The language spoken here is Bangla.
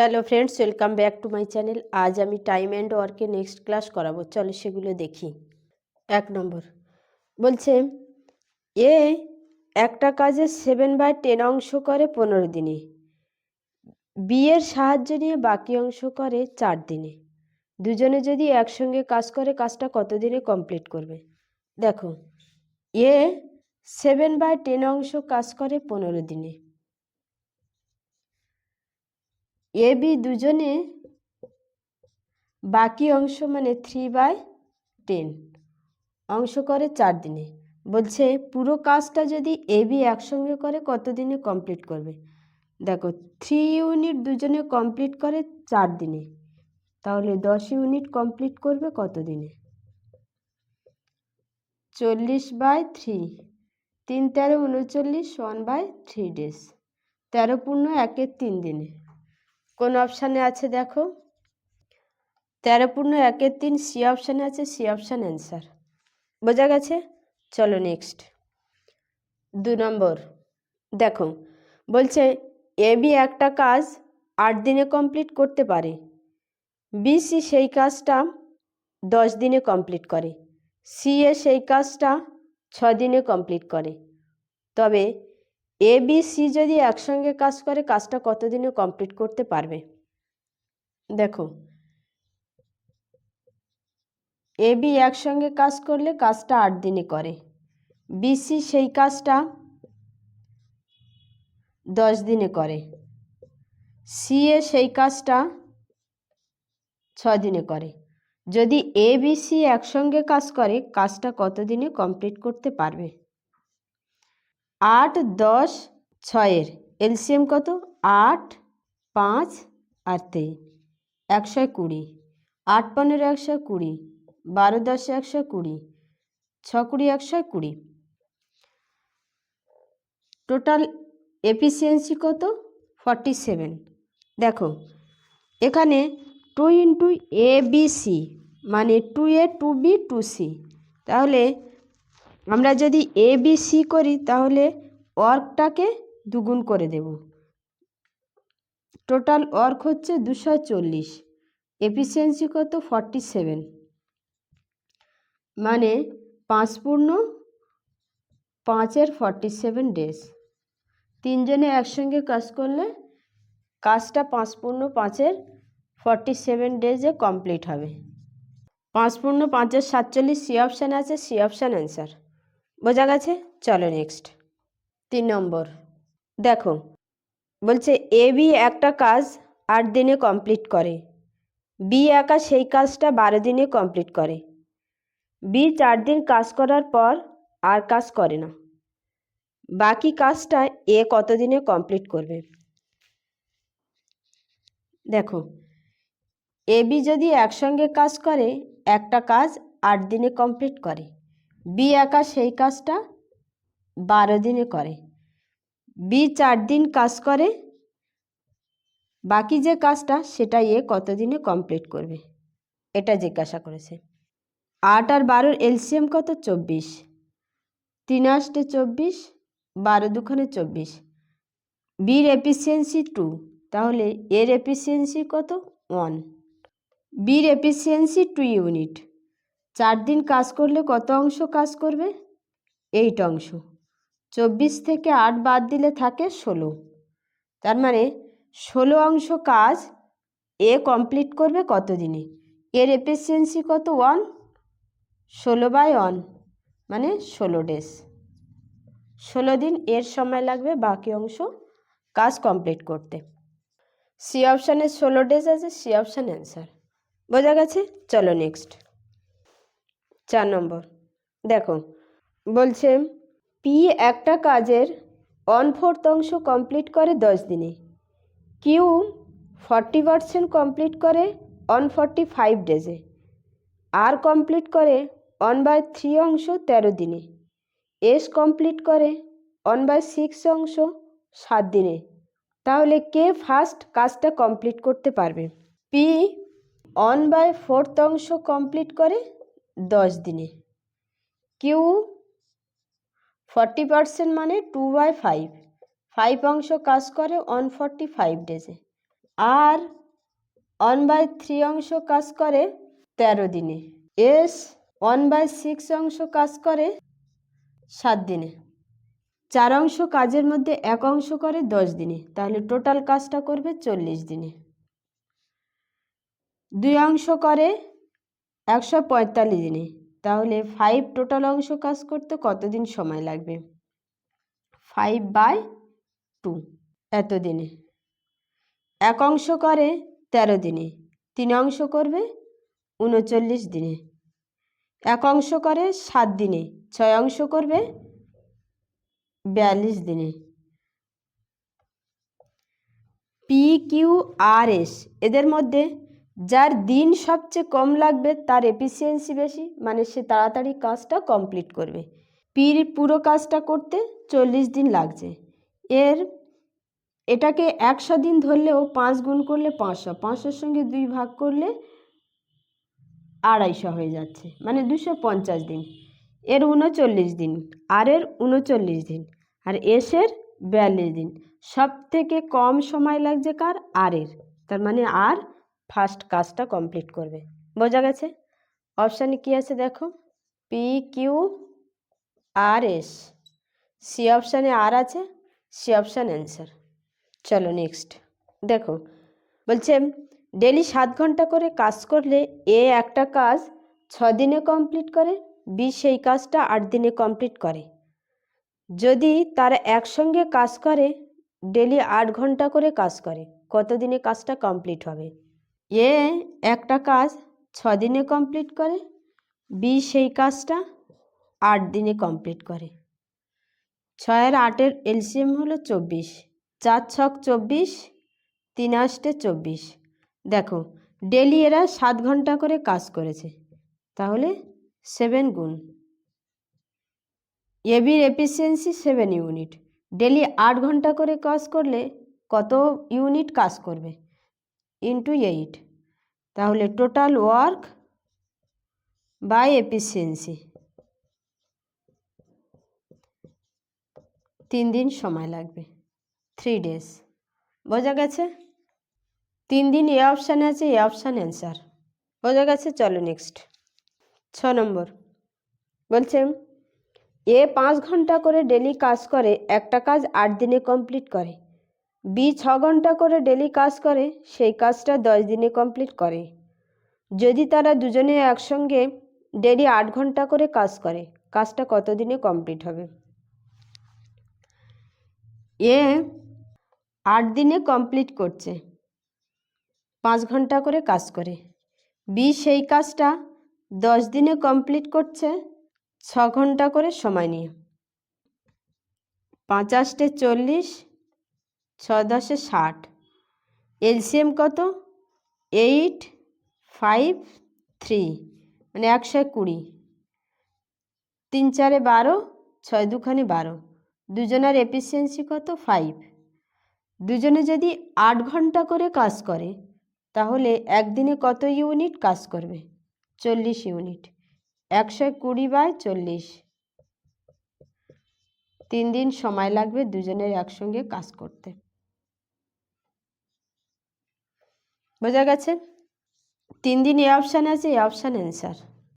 Hello friends, welcome back to my channel. আজ আমি টাইম অ্যান্ড ওয়ার্কের নেক্সট ক্লাস করাবো। চলো সেগুলো দেখি। 1 নম্বর বলছে এ একটা কাজের 7/10 অংশ করে 15 দিনে, বি এর সাহায্য নিয়ে বাকি অংশ করে 4 দিনে। দুজনে যদি একসঙ্গে কাজ করে কাজটা কত দিনে কমপ্লিট করবে? দেখো, এ 7/10 অংশ কাজ করে 15 দিনে, এ বি দুজনে বাকি অংশ মানে 3/10 অংশ করে 4 দিনে। বলছে পুরো কাজটা যদি এ বি একসঙ্গে করে কত দিনে কমপ্লিট করবে? দেখো, 3 ইউনিট দুজনে কমপ্লিট করে 4 দিনে, তাহলে 10 ইউনিট কমপ্লিট করবে কত দিনে? 40/3, 3 13 39, 1/3 ডেজ, 13 পূর্ণ 1 3 দিনে। কোন অপশানে আছে দেখো? 13 পূর্ণ 1 3 সি অপশানে আছে, সি অপশান অ্যান্সার। বোঝা গেছে? চলো নেক্সট। 2 নম্বর দেখো, বলছে এ বি একটা কাজ 8 দিনে কমপ্লিট করতে পারে, বি সি সেই কাজটা 10 দিনে কমপ্লিট করে, সি এ সেই কাজটা 6 দিনে কমপ্লিট করে। তবে এ বি সি যদি একসঙ্গে কাজ করে কাজটা কত দিনে কমপ্লিট করতে পারবে? দেখো, এ বি একসঙ্গে কাজ করলে কাজটা 8 দিনে করে, বি সি সেই কাজটা 10 দিনে করে, সি এ সেই কাজটা 6 দিনে করে। যদি এ বি সি একসঙ্গে কাজ করে কাজটা কত দিনে কমপ্লিট করতে পারবে? 8 10 6-এর এলসিএম কত? 8 5 আর 3, 120। 8 15 120, 12 10 120, 6 20 120। টোটাল এফিসিয়েন্সি কত? 47। দেখো, এখানে 2 ইন্টু এ বি সি মানে 2A 2B 2C, তাহলে আমরা যদি এ বি সি করি তাহলে ওয়ার্কটাকে দুগুণ করে দেব। টোটাল ওয়ার্ক হচ্ছে 240, এফিসিয়েন্সি কত? 47, মানে 5 পূর্ণ 5-এর 47 ডেজ। তিনজনে একসঙ্গে কাজ করলে কাজটা 5 পূর্ণ 5-এর 47 ডেজে কমপ্লিট হবে। 5 পূর্ণ 5-এর 47, সি অপশান আছে, সি অপশান অ্যান্সার। বোঝা গেছে? চলো নেক্সট। 3 নম্বর দেখো, বলছে এ বি একটা কাজ 8 দিনে কমপ্লিট করে, বি একা সেই কাজটা 12 দিনে কমপ্লিট করে, বি 4 দিন কাজ করার পর আর কাজ করে না, বাকি কাজটা এ কত দিনে কমপ্লিট করবে? দেখো, এ বি যদি একসঙ্গে কাজ করে একটা কাজ 8 দিনে কমপ্লিট করে, বি একা সেই কাজটা 12 দিনে করে, বি 4 দিন কাজ করে, বাকি যে কাজটা সেটা এ কত দিনে কমপ্লিট করবে? এটা জিজ্ঞাসা করেছে। 8 আর 12-এর এলসিএম কত? 24, 3 8 24, 12 2 24। বির এফিসিয়েন্সি 2, তাহলে এর এফিসিয়েন্সি কত? 1। বির এফিসিয়েন্সি 2 ইউনিট, 4 দিন কাজ করলে কত অংশ কাজ করবে? 8 অংশ। 24 থেকে 8 বাদ দিলে থাকে 16, তার মানে 16 অংশ কাজ এ কমপ্লিট করবে কত দিনে? এর এফিসিয়েন্সি কত? 1, 16/1 মানে 16 ডেজ। 16 দিন এর সময় লাগবে বাকি অংশ কাজ কমপ্লিট করতে। সি অপশানে 16 ডেজ আছে, সি অপশান অ্যান্সার। বোঝা গেছে? চলো নেক্সট। 4 নম্বর দেখো, বলছে পি একটা কাজের 1/4 অংশ কমপ্লিট করে 10 দিনে, কিউ 40% কমপ্লিট করে 145 ডেজে, আর কমপ্লিট করে 1/3 অংশ 13 দিনে, এস কমপ্লিট করে 1/6 অংশ 7 দিনে। তাহলে কে ফার্স্ট কাজটা কমপ্লিট করতে পারবে? পি 1/4 অংশ কমপ্লিট করে 10 দিনে, কিউ 40% মানে 2/5 অংশ কাজ করে 145 ডেজে, আর 1/3 অংশ কাজ করে 13 দিনে, এস 1/6 অংশ কাজ করে 7 দিনে, 4 অংশ কাজের মধ্যে 1 অংশ করে 10 দিনে, তাহলে টোটাল কাজটা করবে 40 দিনে। 2 অংশ করে 145 দিনে, তাহলে 5 টোটাল অংশ কাজ করতে কতদিন সময় লাগবে? 5/2 এত দিনে। 1 অংশ করে 13 দিনে, 3 অংশ করবে 39 দিনে। 1 অংশ করে 7 দিনে, 6 অংশ করবে 42 দিনে। PQRS এদের মধ্যে যার দিন সবচেয়ে কম লাগবে তার এফিসিয়েন্সি বেশি, মানে সে তাড়াতাড়ি কাজটা কমপ্লিট করবে। পির পুরো কাজটা করতে 40 দিন লাগছে। এটাকে 100 দিন ধরলেও 5 গুণ করলে 500, 500-র সঙ্গে 2 ভাগ করলে 250 হয়ে যাচ্ছে, মানে 250 দিন। এর 39 দিন, আর এর 39 দিন, আর এসের 42 দিন। সব থেকে কম সময় লাগছে কার? আর এর। তার মানে আর ফার্স্ট কাজটা কমপ্লিট করবে। বোঝা গেছে? অপশানে কি আছে দেখো, PQRS। সি অপশানে আর আছে, সি অপশান অ্যান্সার। চলো নেক্সট দেখো, বলছে ডেলি 7 ঘন্টা করে কাজ করলে এ একটা কাজ 6 দিনে কমপ্লিট করে, বি সেই কাজটা 8 দিনে কমপ্লিট করে। যদি তারা একসঙ্গে কাজ করে, ডেলি 8 ঘন্টা করে কাজ করে, কত দিনে কাজটা কমপ্লিট হবে? এ একটা কাজ 6 দিনে কমপ্লিট করে, বি সেই কাজটা 8 দিনে কমপ্লিট করে। 6 আর 8-এর এলসিএম হলো 24, 4 ছক 24, 3 আষ্টে 24। দেখো ডেলি এরা 7 ঘন্টা করে কাজ করেছে, তাহলে 7 গুণ। এবির এফিসিয়েন্সি 7 ইউনিট। ডেলি 8 ঘন্টা করে কাজ করলে কত ইউনিট কাজ করবে? ইন্টু 8, তাহলে টোটাল ওয়ার্ক বাই এফিসিয়েন্সি 3 দিন সময় লাগবে, 3 ডেজ। বোঝা গেছে? 3 দিন এ অপশানে আছে, এ অপশান অ্যান্সার। বোঝা গেছে? চলো নেক্সট 6 নম্বর। বলছে এ 5 ঘন্টা করে ডেলি কাজ করে, একটা কাজ 8 দিনে কমপ্লিট করে। বি 6 ঘন্টা করে ডেলি কাজ করে, সেই কাজটা 10 দিনে কমপ্লিট করে। যদি তারা দুজনে একসঙ্গে ডেলি 8 ঘন্টা করে কাজ করে, কাজটা কত দিনে কমপ্লিট হবে? এ 8 দিনে কমপ্লিট করছে, 5 ঘন্টা করে কাজ করে। বি সেই কাজটা 10 দিনে কমপ্লিট করছে, 6 ঘন্টা করে সময় নিয়ে। 5 আষ্টে 40, 6 10-এ 60। এলসিএম কত? 8, 5, 3, মানে 120। 3 4-এ 12, 6 2-খানে 12। দুজনের এফিসিয়েন্সি কত? 5। দুজনে যদি 8 ঘন্টা করে কাজ করে, তাহলে একদিনে কত ইউনিট কাজ করবে? 40 ইউনিট। 120/40, 3 দিন সময় লাগবে দুজনের একসঙ্গে কাজ করতে। বোঝা গেছে? 3 দিন এ অপশান আছে, এ অপশান অ্যান্সার।